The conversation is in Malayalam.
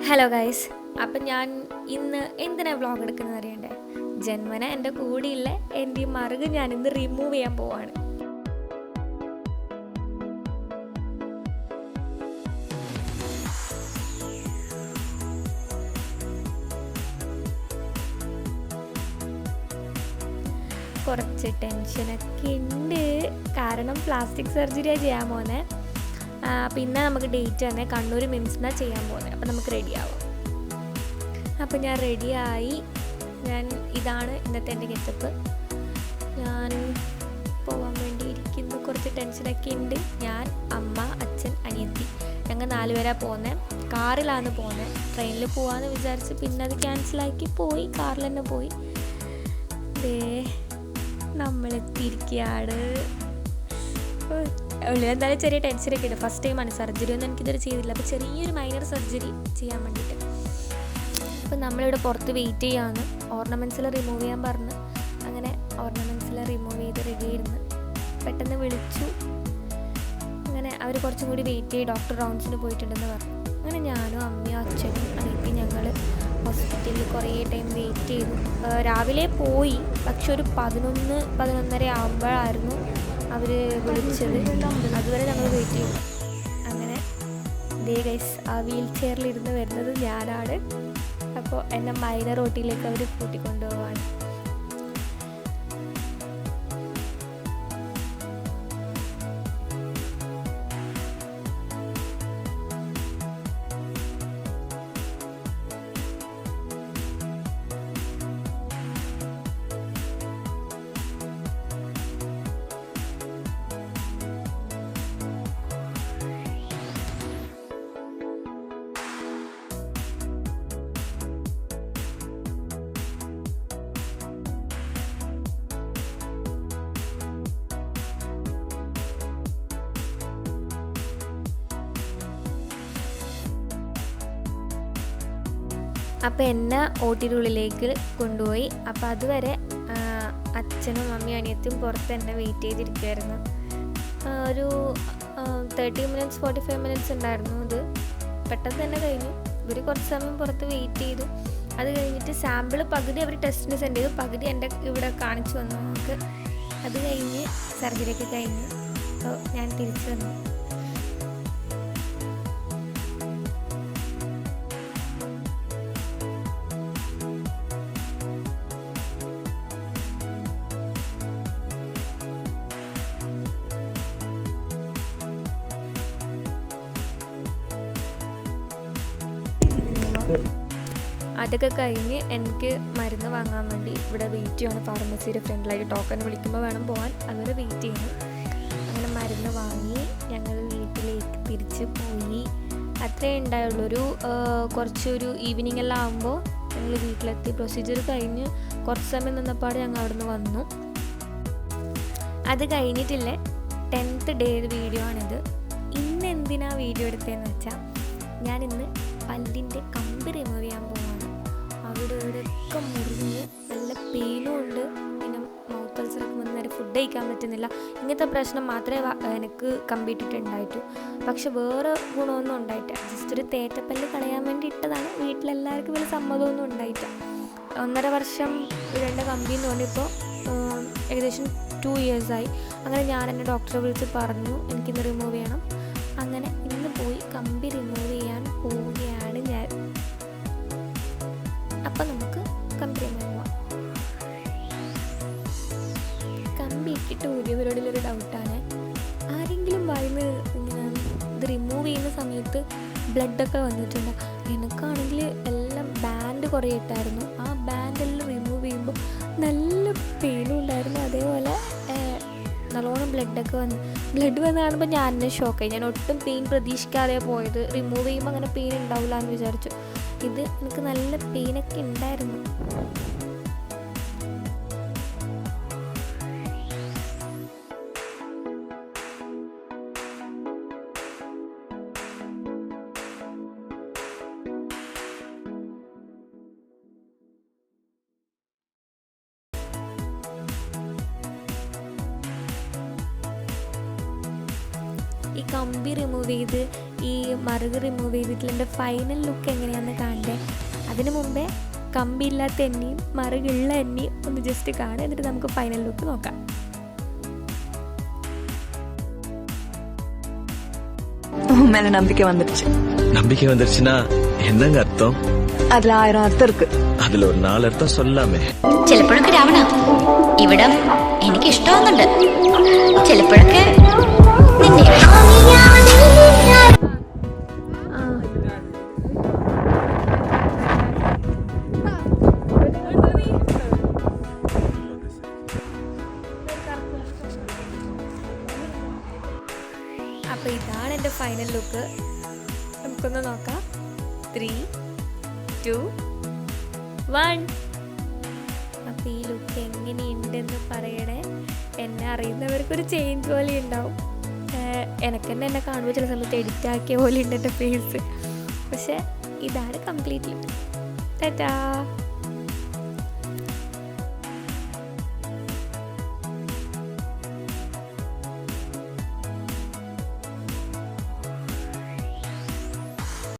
ഹലോ ഗൈസ്, അപ്പം ഞാൻ ഇന്ന് എന്തിനാ വ്ളോഗ് എടുക്കുന്നത് അറിയണ്ടേ? ജന്മന എൻ്റെ കൂടെയുള്ള എൻ്റെ ഈ മറുക് ഞാനിന്ന് റിമൂവ് ചെയ്യാൻ പോവാണ്. കുറച്ച് ടെൻഷനൊക്കെ ഉണ്ട്, കാരണം പ്ലാസ്റ്റിക് സർജറിയാണ് ചെയ്യാൻ പോകുന്നത്. പിന്നെ നമുക്ക് ഡേറ്റ് തന്നെ കണ്ണൂർ മിംസിനാണ് ചെയ്യാൻ പോകുന്നത്. അപ്പം നമുക്ക് റെഡിയാവും. അപ്പം ഞാൻ റെഡിയായി. ഇതാണ് ഇന്നത്തെ എൻ്റെ ഗെറ്റപ്പ്. ഞാൻ പോകാൻ വേണ്ടി ഇരിക്കുന്നു. കുറച്ച് ടെൻഷനൊക്കെ ഉണ്ട്. ഞാൻ, അമ്മ, അച്ഛൻ, അനിയത്തി, ഞങ്ങൾ 4 പേരാണ് പോകുന്നത്. കാറിലാണ് പോകുന്നത്. ട്രെയിനിൽ പോകാമെന്ന് വിചാരിച്ച് പിന്നെ അത് ക്യാൻസലാക്കി പോയി. കാറിൽ തന്നെ പോയി. നമ്മളെത്തിയിരിക്കുകയാണ്. എന്തായാലും ചെറിയ ടെൻഷനൊക്കെ ഉണ്ട്. ഫസ്റ്റ് ടൈമാണ് സർജറി ഒന്നും എനിക്കിതുവരെ ചെയ്തില്ല. അപ്പോൾ ചെറിയൊരു മൈനർ സർജറി ചെയ്യാൻ വേണ്ടിയിട്ട്. അപ്പോൾ നമ്മളിവിടെ പുറത്ത് വെയിറ്റ് ചെയ്യാമെന്ന്. ഓർണമെൻറ്റ്സിൽ റിമൂവ് ചെയ്യാൻ പറഞ്ഞ് അങ്ങനെ ഓർണമെൻറ്റ്സിൽ റിമൂവ് ചെയ്ത് റെഡി ആയിരുന്നു. പെട്ടെന്ന് വിളിച്ചു. അങ്ങനെ അവർ കുറച്ചും കൂടി വെയിറ്റ് ചെയ്ത് ഡോക്ടർ റൗണ്ട്സിന് പോയിട്ടുണ്ടെന്ന് പറഞ്ഞു. അങ്ങനെ ഞാനും അമ്മയും അച്ഛനും അനിയത്തിയും ഞങ്ങൾ ഹോസ്പിറ്റലിൽ കുറേ ടൈം വെയിറ്റ് ചെയ്തു. രാവിലെ പോയി, പക്ഷെ ഒരു 11-11:30 ആകുമ്പോഴായിരുന്നു അവർ വിളിച്ചത്. അതുവരെ ഞങ്ങൾ വെയിറ്റ് ചെയ്തു. അങ്ങനെ ഗൈസ്, ആ വീൽ ചെയറിലിരുന്ന് വരുന്നത് ഞാനാണ്. അപ്പോൾ എന്നെ മൈനർ ഓട്ടിയിലേക്ക് അവർ കൂട്ടിക്കൊണ്ടുപോവാണ്. അപ്പോൾ എന്നെ ഓട്ടിയുടെ ഉള്ളിലേക്ക് കൊണ്ടുപോയി. അപ്പോൾ അതുവരെ അച്ഛനും അമ്മയും അനിയത്തിയും പുറത്ത് എന്നെ വെയിറ്റ് ചെയ്തിരിക്കുമായിരുന്നു. ഒരു 30 minutes 45 minutes ഉണ്ടായിരുന്നു. ഇത് പെട്ടെന്ന് തന്നെ കഴിഞ്ഞു. ഇവർ കുറച്ച് സമയം പുറത്ത് വെയിറ്റ് ചെയ്തു. അത് കഴിഞ്ഞിട്ട് സാമ്പിൾ പകുതി അവർ ടെസ്റ്റിന് സെൻഡ് ചെയ്തു, പകുതി എൻ്റെ ഇവിടെ കാണിച്ചു വന്നു നമുക്ക്. അത് കഴിഞ്ഞ് സർജറിയൊക്കെ കഴിഞ്ഞ് അപ്പോൾ ഞാൻ തിരിച്ചു വന്നു. അതൊക്കെ കഴിഞ്ഞ് എനിക്ക് മരുന്ന് വാങ്ങാൻ വേണ്ടി ഇവിടെ വെയിറ്റ് ചെയ്യണം. ഫാർമസിയുടെ ഫ്രണ്ടിലായിട്ട് ടോക്കൺ വിളിക്കുമ്പോൾ വേണം പോകാൻ. അതുവരെ വെയിറ്റ് ചെയ്യുന്നു. അങ്ങനെ മരുന്ന് വാങ്ങി ഞങ്ങൾ വീട്ടിലേക്ക് തിരിച്ച് പോയി. അത്രേ ഉണ്ടായുള്ളൂ. കുറച്ചൊരു ഈവനിങ് എല്ലാം ആകുമ്പോൾ ഞങ്ങൾ വീട്ടിലെത്തി. പ്രൊസീജിയർ കഴിഞ്ഞ് കുറച്ച് സമയം നിന്നപ്പാട് ഞങ്ങൾ അവിടെ നിന്ന് വന്നു. അത് കഴിഞ്ഞിട്ടില്ല 10th ഡേ വീഡിയോ ആണിത്. ഇന്ന് എന്തിനാണ് വീഡിയോ എടുത്തതെന്ന് വെച്ചാൽ, ഞാനിന്ന് പല്ലിൻ്റെ കമ്പി റിമൂവ് ചെയ്യാൻ പോവാണ്. അവിടെ ഇവിടെയൊക്കെ മുറിഞ്ഞ് നല്ല പെയിനും ഉണ്ട്. പിന്നെ മൗത്ത് അൾസറൊക്കെ വന്ന് നേരെ ഫുഡ് കഴിക്കാൻ പറ്റുന്നില്ല. ഇങ്ങനത്തെ പ്രശ്നം മാത്രമേ എനിക്ക് കമ്പിയിട്ടിട്ടുണ്ടായിട്ടു. പക്ഷെ വേറെ ഗുണമൊന്നും ഉണ്ടായിട്ടില്ല. ജസ്റ്റ് ഒരു തേറ്റപ്പല്ല് കളയാൻ വേണ്ടി ഇട്ടതാണ്. വീട്ടിലെല്ലാവർക്കും വലിയ സമ്മതമൊന്നും ഉണ്ടായിട്ടില്ല. 1.5 വർഷം ഇടേണ്ട കമ്പി എന്ന് പറഞ്ഞപ്പോൾ ഏകദേശം 2 years ആയി. അങ്ങനെ ഞാൻ എൻ്റെ ഡോക്ടറെ വിളിച്ച് പറഞ്ഞു എനിക്കിന്ന് റിമൂവ് ചെയ്യണം. അങ്ങനെ ഇന്ന് പോയി കമ്പി റിമൂവ് ചെയ്യാൻ പോവുകയാണ് ഞാൻ. അപ്പം നമുക്ക് കമ്പി റിമൂവ് പോവാം. കമ്പി ഇട്ടിട്ട് ഊരിയവരോടുള്ളൊരു ഡൗട്ടാണ്, ആരെങ്കിലും വായിന്ന് ഇങ്ങനെ ഇത് റിമൂവ് ചെയ്യുന്ന സമയത്ത് ബ്ലഡൊക്കെ വന്നിട്ടുണ്ട്. എനിക്കാണെങ്കിൽ എല്ലാം ബാൻഡ് കുറേ ഇട്ടായിരുന്നു. ആ ബാൻഡെല്ലാം റിമൂവ് ചെയ്യുമ്പോൾ നല്ല പെയിനും ഉണ്ടായിരുന്നു. അതേപോലെ നല്ലോണം ബ്ലഡ് വന്ന് കാണുമ്പോൾ ഞാൻ തന്നെ ഷോക്കായി. ഞാൻ ഒട്ടും പെയിൻ പ്രതീക്ഷിക്കാതെ പോയത്. റിമൂവ് ചെയ്യുമ്പോൾ അങ്ങനെ പെയിൻ ഉണ്ടാവില്ല എന്ന് വിചാരിച്ചു. ഇത് എനിക്ക് നല്ല പെയിനൊക്കെ ഉണ്ടായിരുന്നു. ഈ കമ്പി റിമൂവ് ചെയ്ത് ഈ മറുക് റിമൂവ് ചെയ്തിട്ടുള്ള എൻ്റെ ഫൈനൽ ലുക്ക് എങ്ങനെയാണെന്ന് കാണണ്ടേ. അതിന് മുമ്പേ കമ്പിയില്ലാത്ത എന്നെയും മറുകുള്ള എന്നെയും ഒന്ന് ജസ്റ്റ് കാണുക, എന്നിട്ട് നമുക്ക് ഫൈനൽ ലുക്ക് നോക്കാം. மேல நம்பிக்கை வந்துருச்சு. நம்பிக்கை வந்துருச்சுன்னா என்னங்க அர்த்தம்? அதுல 1000 அர்த்தம் இருக்கு. அதுல ஒரு 4 അർത്ഥം சொல்லாமே. ചിലപ്പോഴൊക്കെ രാവണ ഇവിടം എനിക്ക് ഇഷ്ടമാകുന്നുണ്ട്, ചിലപ്പോഴൊക്കെ നിന്നെ. അപ്പോൾ ഇതാണ് എൻ്റെ ഫൈനൽ ലുക്ക്. നമുക്കൊന്ന് നോക്കാം. 3, 2, 1. അപ്പോൾ ഈ ലുക്ക് എങ്ങനെയുണ്ടെന്ന് പറയണേ. എന്നെ അറിയുന്നവർക്കൊരു ചേഞ്ച് പോലെ ഉണ്ടാവും. എനിക്ക് തന്നെ എന്നെ കാണുമ്പോൾ ചില സമയത്ത് എഡിറ്റ് ആക്കിയ പോലെ ഉണ്ട് എൻ്റെ ഫേസ്. പക്ഷേ ഇതാണ് കംപ്ലീറ്റ് ലുക്ക്. ടാറ്റാ.